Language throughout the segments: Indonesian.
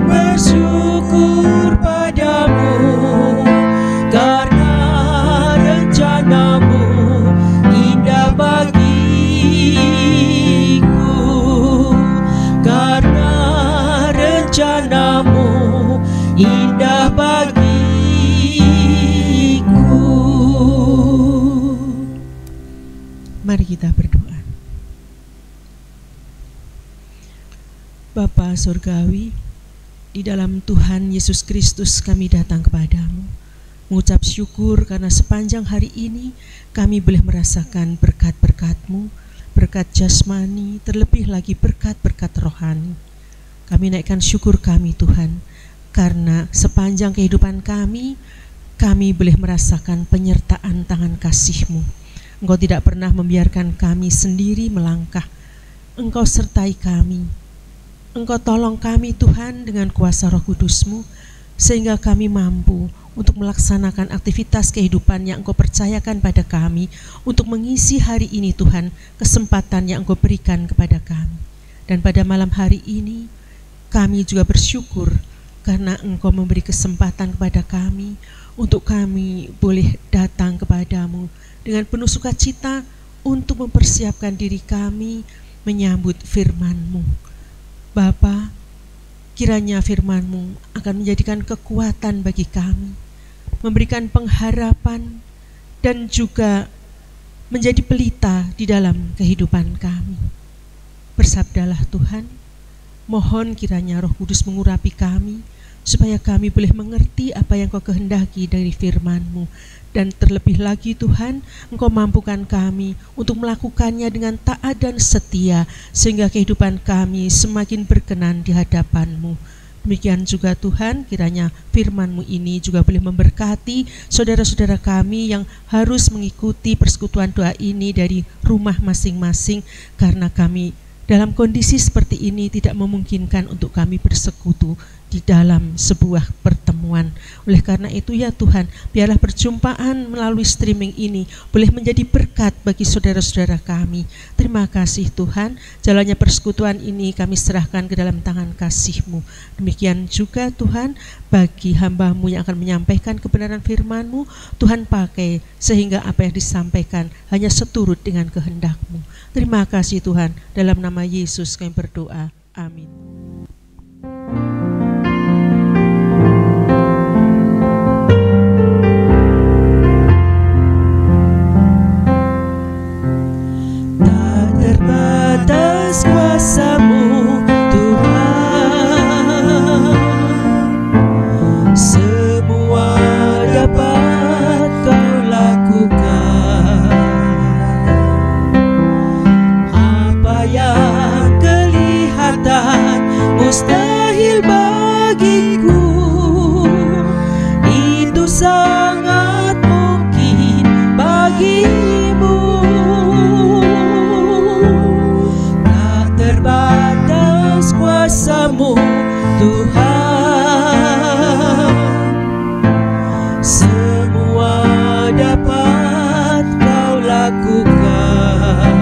bersyukur padamu, karena rencanamu indah bagiku, karena rencanamu indah bagiku. Mari kita berdoa. Bapa Surgawi, di dalam Tuhan Yesus Kristus kami datang kepadamu, mengucap syukur karena sepanjang hari ini kami boleh merasakan berkat-berkat-Mu, berkat jasmani, terlebih lagi berkat-berkat rohani. Kami naikkan syukur kami Tuhan, karena sepanjang kehidupan kami boleh merasakan penyertaan tangan kasih-Mu. Engkau tidak pernah membiarkan kami sendiri melangkah. Engkau sertai kami. Engkau tolong kami Tuhan dengan kuasa Roh Kudus-Mu, sehingga kami mampu untuk melaksanakan aktivitas kehidupan yang Engkau percayakan pada kami, untuk mengisi hari ini Tuhan, kesempatan yang Engkau berikan kepada kami. Dan pada malam hari ini, kami juga bersyukur karena Engkau memberi kesempatan kepada kami, untuk kami boleh datang kepadamu dengan penuh sukacita untuk mempersiapkan diri kami menyambut firman-Mu. Bapa, kiranya firman-Mu akan menjadikan kekuatan bagi kami, memberikan pengharapan, dan juga menjadi pelita di dalam kehidupan kami. Bersabdalah Tuhan, mohon kiranya Roh Kudus mengurapi kami, supaya kami boleh mengerti apa yang Kau kehendaki dari firman-Mu. Dan terlebih lagi Tuhan, Engkau mampukan kami untuk melakukannya dengan taat dan setia, sehingga kehidupan kami semakin berkenan di hadapan-Mu. Demikian juga Tuhan, kiranya firman-Mu ini juga boleh memberkati saudara-saudara kami yang harus mengikuti persekutuan doa ini dari rumah masing-masing, karena kami dalam kondisi seperti ini tidak memungkinkan untuk kami bersekutu di dalam sebuah pertemuan. Oleh karena itu ya Tuhan, biarlah perjumpaan melalui streaming ini boleh menjadi berkat bagi saudara-saudara kami. Terima kasih Tuhan, jalannya persekutuan ini kami serahkan ke dalam tangan kasih-Mu. Demikian juga Tuhan, bagi hamba-Mu yang akan menyampaikan kebenaran firman-Mu, Tuhan pakai sehingga apa yang disampaikan hanya seturut dengan kehendak-Mu. Terima kasih Tuhan, dalam nama Yesus kami berdoa. Amin. Tak terbatas kuasa-Mu Tuhan, semua dapat Kau lakukan. Apa yang kelihatan mustahil bagiku, itu sangat mungkin bagimu. Tak terbatas kuasa-Mu Tuhan, semua dapat Kau lakukan.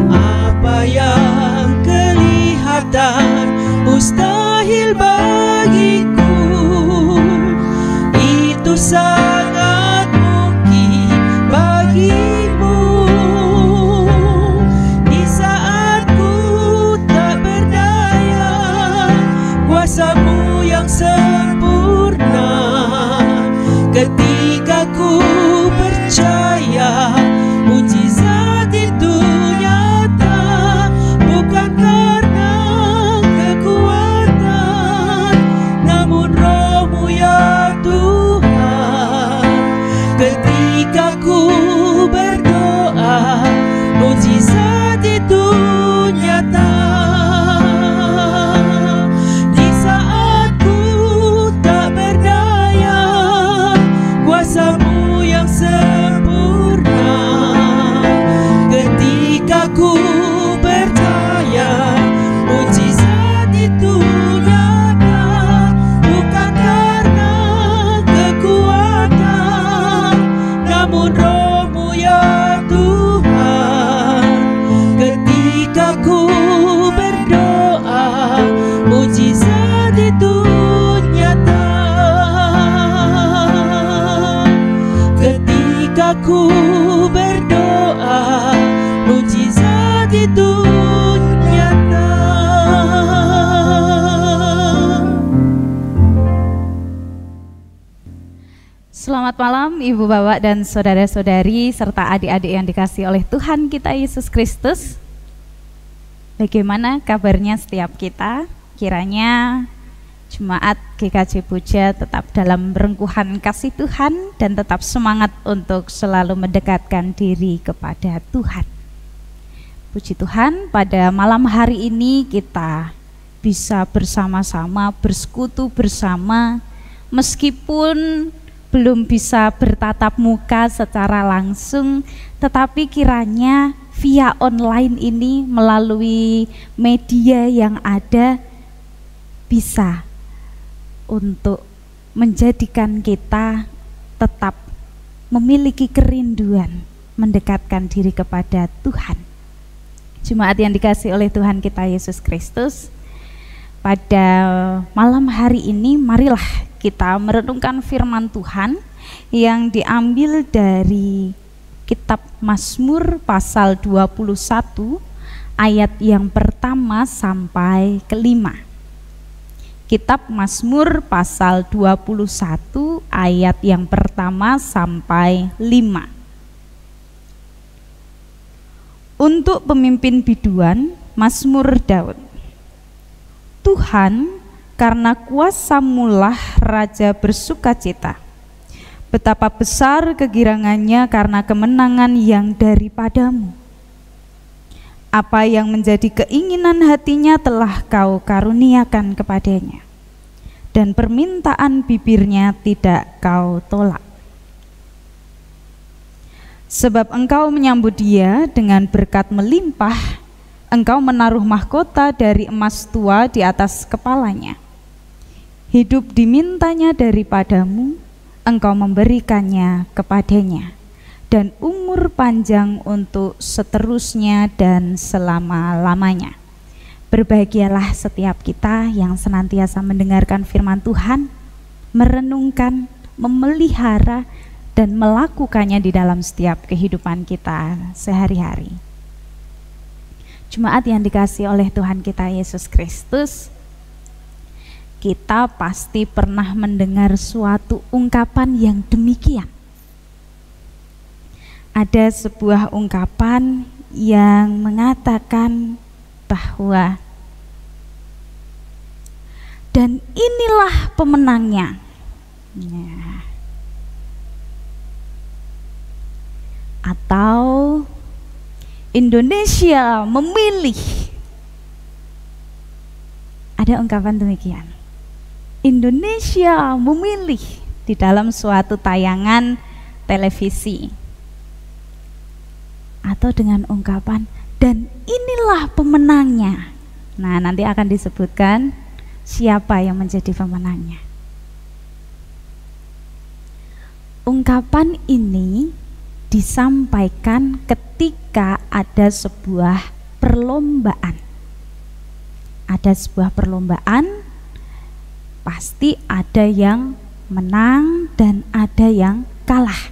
Apa yang kelihatan mustahil bagiku, itu sangat mungkin Selamat malam Ibu Bapak dan saudara-saudari serta adik-adik yang dikasihi oleh Tuhan kita Yesus Kristus. Bagaimana kabarnya setiap kita? Kiranya Jemaat GKJ Puja tetap dalam rengkuhan kasih Tuhan dan tetap semangat untuk selalu mendekatkan diri kepada Tuhan. Puji Tuhan, pada malam hari ini kita bisa bersama-sama bersekutu bersama, meskipun belum bisa bertatap muka secara langsung, tetapi kiranya via online ini melalui media yang ada bisa untuk menjadikan kita tetap memiliki kerinduan mendekatkan diri kepada Tuhan. Jemaat yang dikasihi oleh Tuhan kita Yesus Kristus, pada malam hari ini marilah kita merenungkan firman Tuhan yang diambil dari kitab Mazmur pasal 21 ayat yang pertama sampai kelima. Kitab Mazmur pasal 21 ayat yang pertama sampai 5. Untuk pemimpin biduan, Mazmur Daud. Tuhan, karena kuasa-Mulah Raja bersukacita. Betapa besar kegirangannya karena kemenangan yang daripadamu. Apa yang menjadi keinginan hatinya telah kau karuniakan kepadanya, dan permintaan bibirnya tidak kau tolak. Sebab engkau menyambut dia dengan berkat melimpah, engkau menaruh mahkota dari emas tua di atas kepalanya. Hidup dimintanya daripadamu, engkau memberikannya kepadanya, dan umur panjang untuk seterusnya dan selama-lamanya. Berbahagialah setiap kita yang senantiasa mendengarkan firman Tuhan, merenungkan, memelihara, dan melakukannya di dalam setiap kehidupan kita sehari-hari. Jemaat yang dikasihi oleh Tuhan kita Yesus Kristus, kita pasti pernah mendengar suatu ungkapan yang demikian. Ada sebuah ungkapan yang mengatakan bahwa dan inilah pemenangnya. Nah. Atau Indonesia memilih. Ada ungkapan demikian. Indonesia memilih di dalam suatu tayangan televisi. Atau dengan ungkapan dan inilah pemenangnya. Nah, nanti akan disebutkan siapa yang menjadi pemenangnya. Ungkapan ini disampaikan ketika ada sebuah perlombaan. Ada sebuah perlombaan, pasti ada yang menang dan ada yang kalah.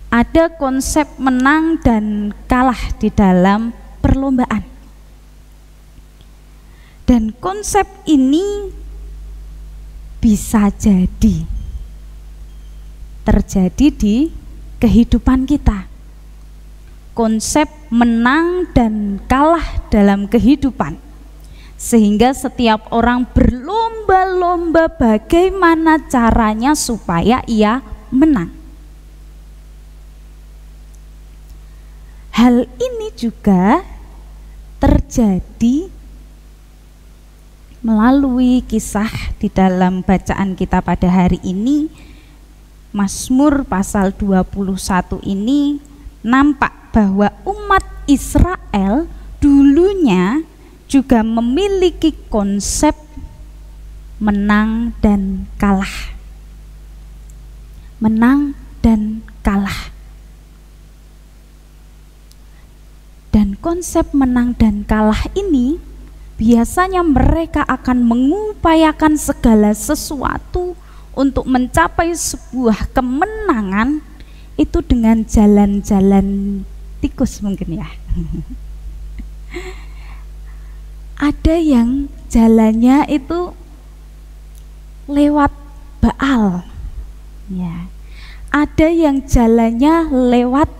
Ada konsep menang dan kalah di dalam perlombaan. Dan konsep ini bisa jadi terjadi di kehidupan kita. Konsep menang dan kalah dalam kehidupan, sehingga setiap orang berlomba-lomba bagaimana caranya supaya ia menang. Hal ini juga terjadi melalui kisah di dalam bacaan kita pada hari ini. Mazmur pasal 21 ini nampak bahwa umat Israel dulunya juga memiliki konsep menang dan kalah. Menang dan kalah. Dan konsep menang dan kalah ini biasanya mereka akan mengupayakan segala sesuatu untuk mencapai sebuah kemenangan itu dengan jalan-jalan tikus mungkin ya. Ada yang jalannya itu lewat Baal, Ya. Ada yang jalannya lewat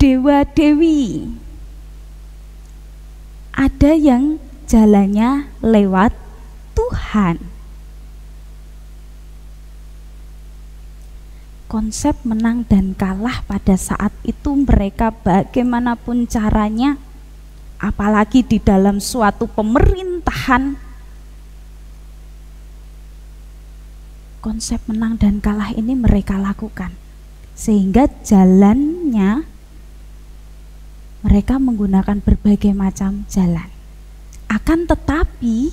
dewa-dewi. Ada yang jalannya lewat Tuhan. Konsep menang dan kalah pada saat itu mereka bagaimanapun caranya, apalagi di dalam suatu pemerintahan, konsep menang dan kalah ini mereka lakukan. Sehingga jalannya mereka menggunakan berbagai macam jalan. Akan tetapi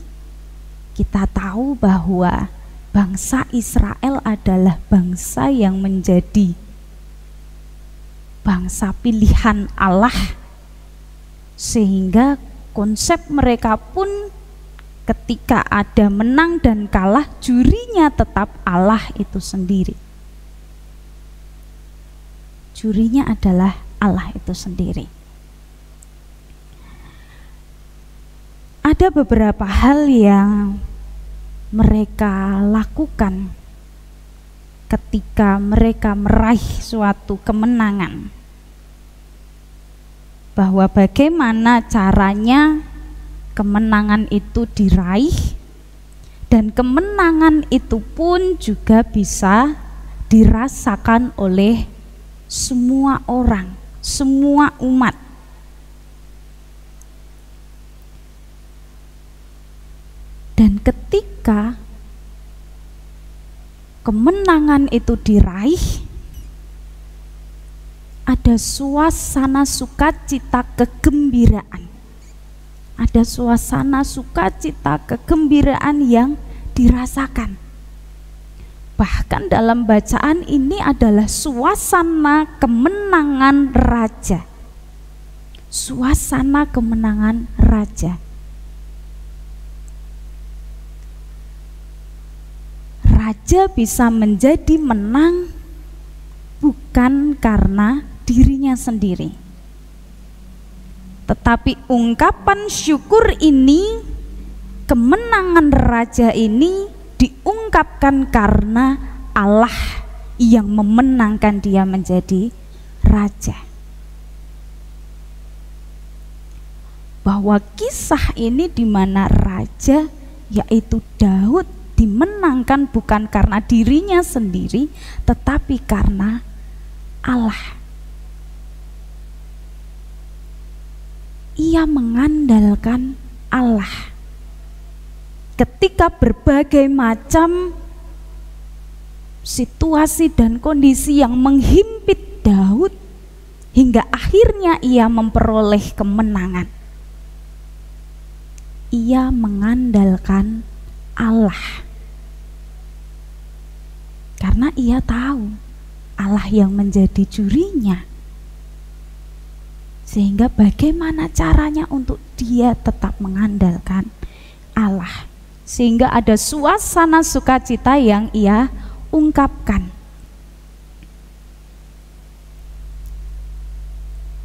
kita tahu bahwa bangsa Israel adalah bangsa yang menjadi bangsa pilihan Allah, sehingga konsep mereka pun ketika ada menang dan kalah, jurinya tetap Allah itu sendiri. Jurinya adalah Allah itu sendiri. Ada beberapa hal yang mereka lakukan ketika mereka meraih suatu kemenangan, bahwa bagaimana caranya kemenangan itu diraih, dan kemenangan itu pun juga bisa dirasakan oleh semua orang, semua umat. Dan ketika kemenangan itu diraih, ada suasana sukacita kegembiraan. Ada suasana sukacita kegembiraan yang dirasakan. Bahkan dalam bacaan ini adalah suasana kemenangan raja. Suasana kemenangan raja. Raja bisa menjadi menang bukan karena dirinya sendiri, tetapi ungkapan syukur ini, kemenangan raja ini diungkapkan karena Allah yang memenangkan dia menjadi raja. Bahwa kisah ini di mana raja, yaitu Daud, dimenangkan bukan karena dirinya sendiri, tetapi karena Allah. Ia mengandalkan Allah. Ketika berbagai macam situasi dan kondisi yang menghimpit Daud, hingga akhirnya ia memperoleh kemenangan, ia mengandalkan Allah. Karena ia tahu Allah yang menjadi jurinya, sehingga bagaimana caranya untuk dia tetap mengandalkan Allah, sehingga ada suasana sukacita yang ia ungkapkan.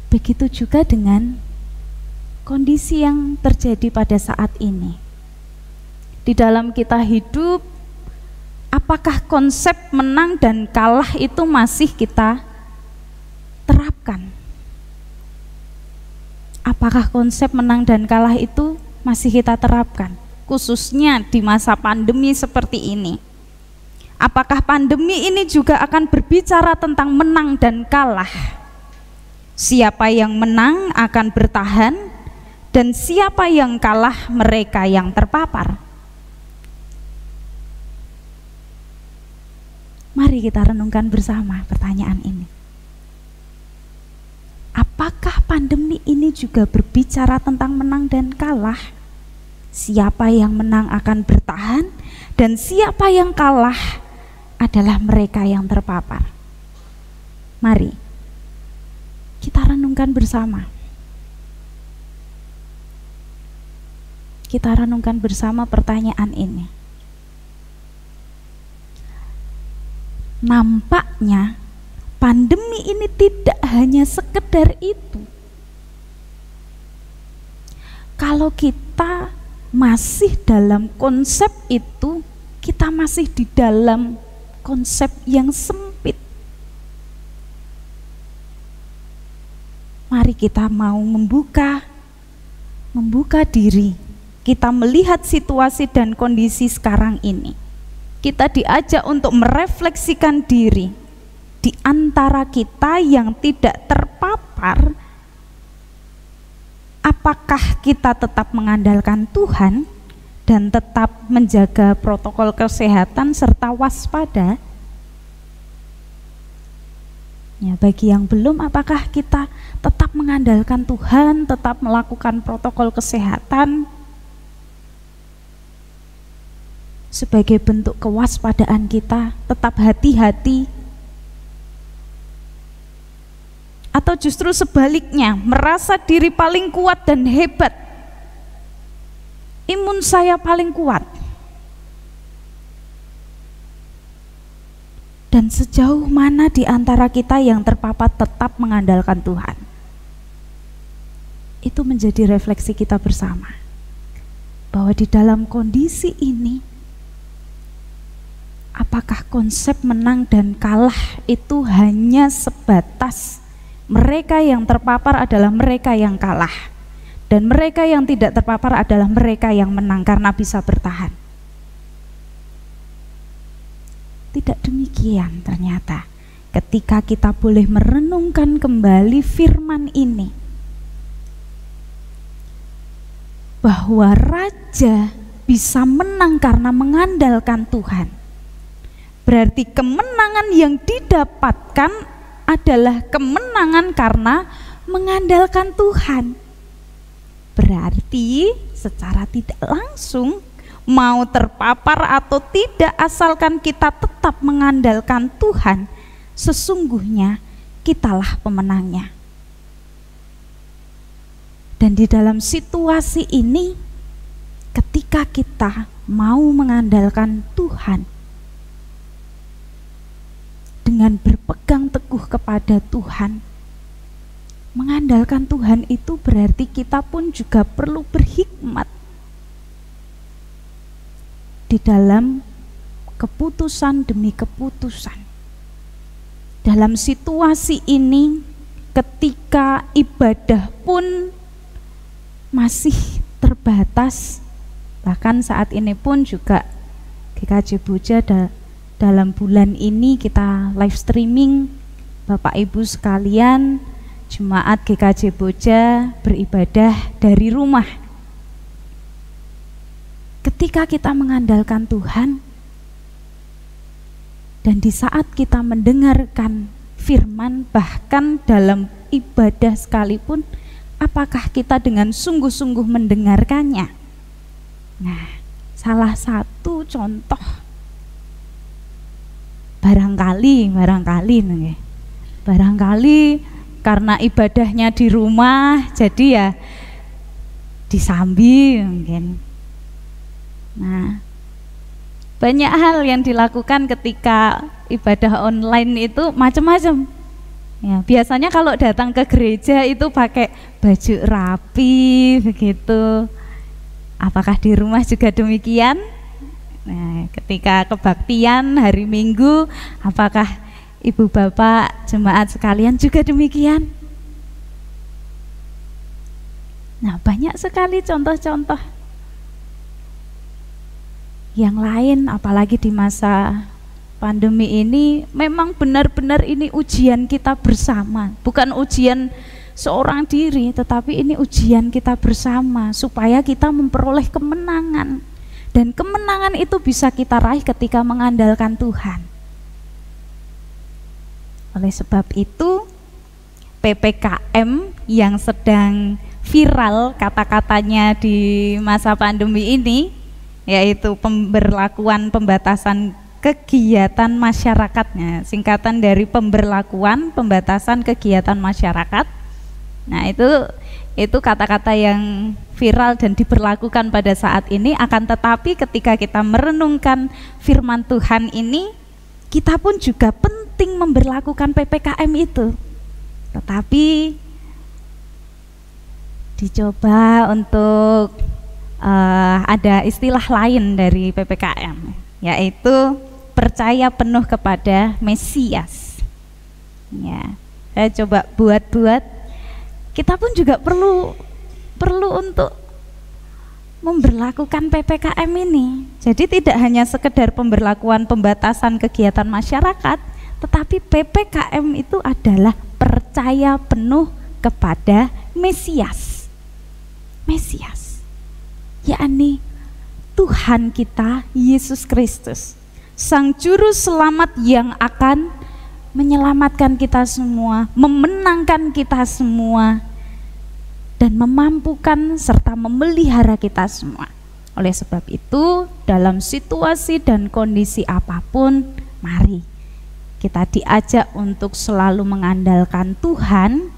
Begitu juga dengan kondisi yang terjadi pada saat ini. Di dalam kita hidup, apakah konsep menang dan kalah itu masih kita terapkan? Apakah konsep menang dan kalah itu masih kita terapkan? Khususnya di masa pandemi seperti ini. Apakah pandemi ini juga akan berbicara tentang menang dan kalah? Siapa yang menang akan bertahan, dan siapa yang kalah mereka yang terpapar. Mari kita renungkan bersama pertanyaan ini. Apakah pandemi ini juga berbicara tentang menang dan kalah? Siapa yang menang akan bertahan, dan siapa yang kalah adalah mereka yang terpapar. Mari kita renungkan bersama. Kita renungkan bersama pertanyaan ini. Nampaknya pandemi ini tidak hanya sekedar itu. Kalau kita masih dalam konsep itu, kita masih di dalam konsep yang sempit. mari kita mau membuka diri. Kita melihat situasi dan kondisi sekarang ini. Kita diajak untuk merefleksikan diri. Di antara kita yang tidak terpapar, apakah kita tetap mengandalkan Tuhan dan tetap menjaga protokol kesehatan serta waspada? Ya, bagi yang belum, apakah kita tetap mengandalkan Tuhan, tetap melakukan protokol kesehatan sebagai bentuk kewaspadaan kita, tetap hati-hati? Atau justru sebaliknya, merasa diri paling kuat dan hebat, imun saya paling kuat, dan sejauh mana di antara kita yang terpapar tetap mengandalkan Tuhan? Itu menjadi refleksi kita bersama, bahwa di dalam kondisi ini, apakah konsep menang dan kalah itu hanya sebatas mereka yang terpapar adalah mereka yang kalah, dan mereka yang tidak terpapar adalah mereka yang menang karena bisa bertahan? Tidak demikian ternyata. Ketika kita boleh merenungkan kembali firman ini, bahwa raja bisa menang karena mengandalkan Tuhan, berarti kemenangan yang didapatkan adalah kemenangan karena mengandalkan Tuhan. Berarti secara tidak langsung, mau terpapar atau tidak, asalkan kita tetap mengandalkan Tuhan, sesungguhnya kitalah pemenangnya. Dan di dalam situasi ini, ketika kita mau mengandalkan Tuhan, dengan berpegang teguh kepada Tuhan, mengandalkan Tuhan itu berarti kita pun juga perlu berhikmat di dalam keputusan demi keputusan. Dalam situasi ini, ketika ibadah pun masih terbatas, bahkan saat ini pun juga GKJ Boja dalam bulan ini kita live streaming. Bapak Ibu sekalian, jemaat GKJ Boja beribadah dari rumah. Ketika kita mengandalkan Tuhan, dan di saat kita mendengarkan firman, bahkan dalam ibadah sekalipun, apakah kita dengan sungguh-sungguh mendengarkannya? Nah, salah satu contoh, barangkali karena ibadahnya di rumah, jadi ya disambi mungkin. Nah, banyak hal yang dilakukan ketika ibadah online itu macam-macam. Ya, biasanya kalau datang ke gereja itu pakai baju rapi begitu. Apakah di rumah juga demikian? Nah, ketika kebaktian hari Minggu, apakah ibu bapak jemaat sekalian juga demikian? Nah, banyak sekali contoh-contoh. Yang lain, apalagi di masa pandemi ini, memang benar-benar ini ujian kita bersama. Bukan ujian seorang diri, tetapi ini ujian kita bersama, supaya kita memperoleh kemenangan. Dan kemenangan itu bisa kita raih ketika mengandalkan Tuhan. Oleh sebab itu, PPKM yang sedang viral kata-katanya di masa pandemi ini, yaitu pemberlakuan pembatasan kegiatan masyarakatnya, singkatan dari pemberlakuan pembatasan kegiatan masyarakat. Nah, itu kata-kata yang viral dan diberlakukan pada saat ini. Akan tetapi ketika kita merenungkan firman Tuhan ini, kita pun juga penting memberlakukan PPKM itu. Tetapi dicoba untuk ada istilah lain dari PPKM, yaitu percaya penuh kepada Mesias. Ya, saya coba buat kita pun juga perlu untuk memberlakukan PPKM ini. Jadi tidak hanya sekedar pemberlakuan pembatasan kegiatan masyarakat, tetapi PPKM itu adalah percaya penuh kepada Mesias. Mesias, yakni Tuhan kita Yesus Kristus, Sang Juru Selamat yang akan menyelamatkan kita semua, memenangkan kita semua, dan memampukan serta memelihara kita semua. Oleh sebab itu, dalam situasi dan kondisi apapun, mari kita diajak untuk selalu mengandalkan Tuhan.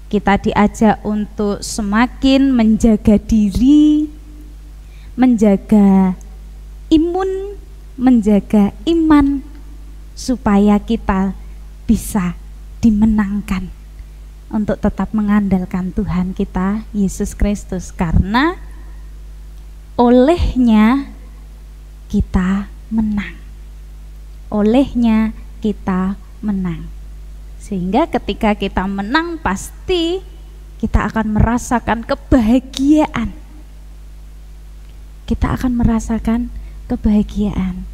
Kita diajak untuk semakin menjaga diri, menjaga imun, menjaga iman, supaya kita bisa dimenangkan untuk tetap mengandalkan Tuhan kita Yesus Kristus, karena olehnya kita menang. Olehnya kita menang. Sehingga ketika kita menang, pasti kita akan merasakan kebahagiaan. Kita akan merasakan kebahagiaan.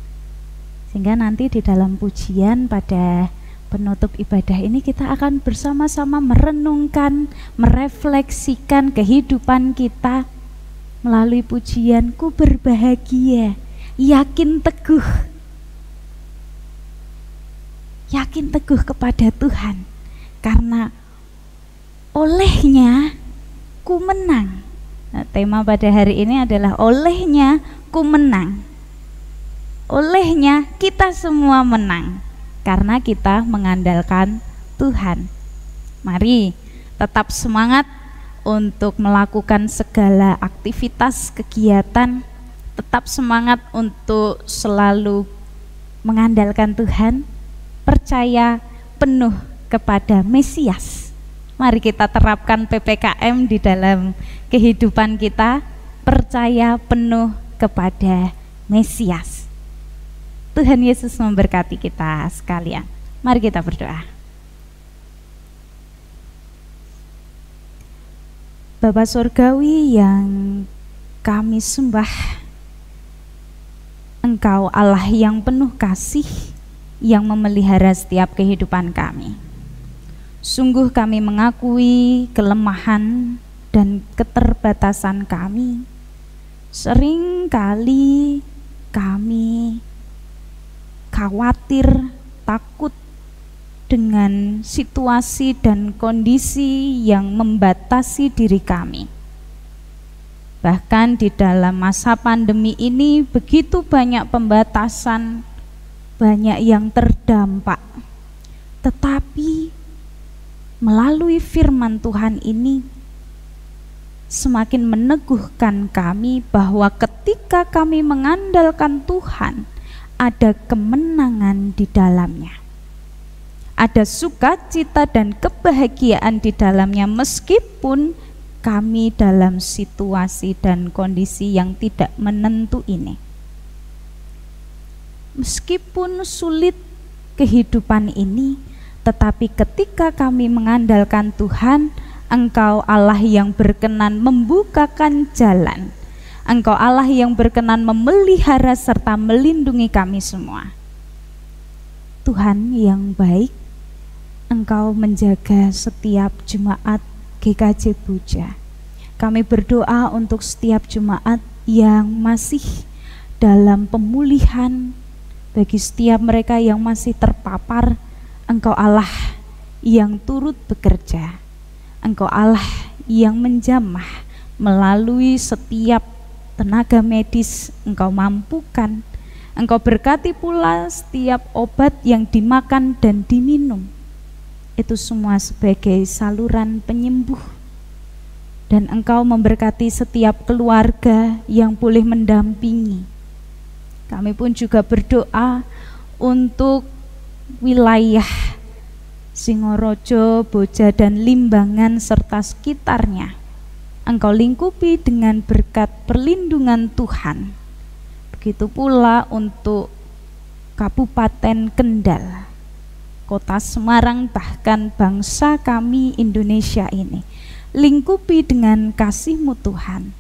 Sehingga nanti di dalam pujian pada penutup ibadah ini kita akan bersama-sama merenungkan, merefleksikan kehidupan kita melalui pujian, ku berbahagia, yakin teguh kepada Tuhan, karena olehnya ku menang. Nah, tema pada hari ini adalah olehnya ku menang. Olehnya kita semua menang, karena kita mengandalkan Tuhan. Mari tetap semangat untuk melakukan segala aktivitas kegiatan, tetap semangat untuk selalu mengandalkan Tuhan, percaya penuh kepada Mesias. Mari kita terapkan PPKM di dalam kehidupan kita, percaya penuh kepada Mesias. Tuhan Yesus memberkati kita sekalian. Mari kita berdoa. Bapa Surgawi yang kami sembah, Engkau Allah yang penuh kasih, yang memelihara setiap kehidupan kami. Sungguh kami mengakui kelemahan dan keterbatasan kami. Seringkali kami khawatir, takut dengan situasi dan kondisi yang membatasi diri kami. Bahkan di dalam masa pandemi ini begitu banyak pembatasan, banyak yang terdampak. Tetapi melalui firman Tuhan ini semakin meneguhkan kami bahwa ketika kami mengandalkan Tuhan, ada kemenangan di dalamnya. Ada sukacita dan kebahagiaan di dalamnya, meskipun kami dalam situasi dan kondisi yang tidak menentu ini. Meskipun sulit kehidupan ini, tetapi ketika kami mengandalkan Tuhan, Engkau Allah yang berkenan membukakan jalan. Engkau Allah yang berkenan memelihara serta melindungi kami semua. Tuhan yang baik, Engkau menjaga setiap jemaat GKJ Buja. Kami berdoa untuk setiap jemaat yang masih dalam pemulihan, bagi setiap mereka yang masih terpapar. Engkau Allah yang turut bekerja. Engkau Allah yang menjamah melalui setiap tenaga medis. Engkau mampukan. Engkau berkati pula setiap obat yang dimakan dan diminum. Itu semua sebagai saluran penyembuh. Dan Engkau memberkati setiap keluarga yang boleh mendampingi. Kami pun juga berdoa untuk wilayah Singorojo, Boja, dan Limbangan serta sekitarnya. Engkau lingkupi dengan berkat perlindungan Tuhan. Begitu pula untuk Kabupaten Kendal. Kota Semarang, bahkan bangsa kami Indonesia ini. Lingkupi dengan kasih-Mu Tuhan.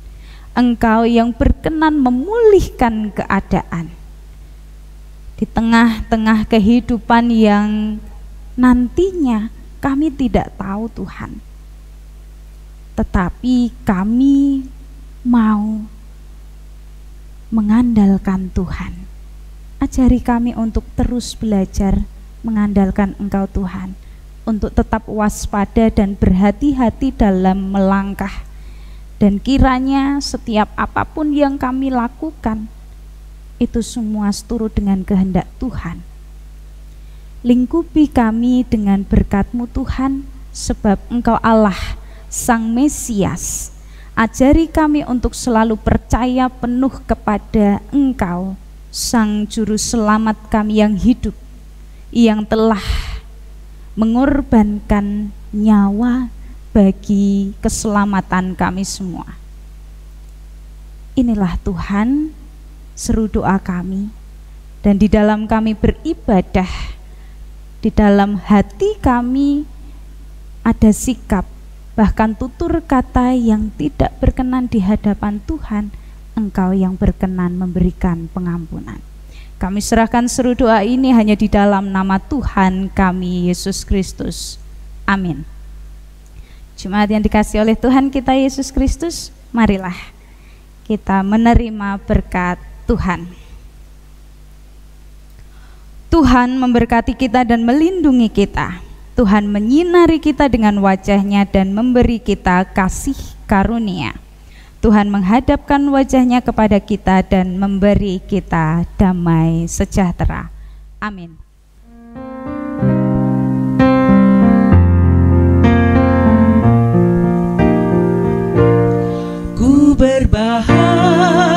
Engkau yang berkenan memulihkan keadaan di tengah-tengah kehidupan yang nantinya kami tidak tahu Tuhan. Tetapi kami mau mengandalkan Tuhan. Ajari kami untuk terus belajar mengandalkan Engkau Tuhan, untuk tetap waspada dan berhati-hati dalam melangkah. Dan kiranya setiap apapun yang kami lakukan, itu semua seturut dengan kehendak Tuhan. Lingkupi kami dengan berkat-Mu Tuhan, sebab Engkau Allah, Sang Mesias. Ajari kami untuk selalu percaya penuh kepada Engkau, Sang Juru Selamat kami yang hidup, yang telah mengorbankan nyawa bagi keselamatan kami semua. Inilah Tuhan seru doa kami, dan di dalam kami beribadah, di dalam hati kami ada sikap, bahkan tutur kata yang tidak berkenan di hadapan Tuhan. Engkau yang berkenan memberikan pengampunan. Kami serahkan seru doa ini hanya di dalam nama Tuhan kami Yesus Kristus. Amin. Jemaat yang dikasihi oleh Tuhan kita Yesus Kristus, marilah kita menerima berkat Tuhan. Tuhan memberkati kita dan melindungi kita. Tuhan menyinari kita dengan wajah-Nya dan memberi kita kasih karunia. Tuhan menghadapkan wajah-Nya kepada kita dan memberi kita damai sejahtera. Amin. Ku berbahagia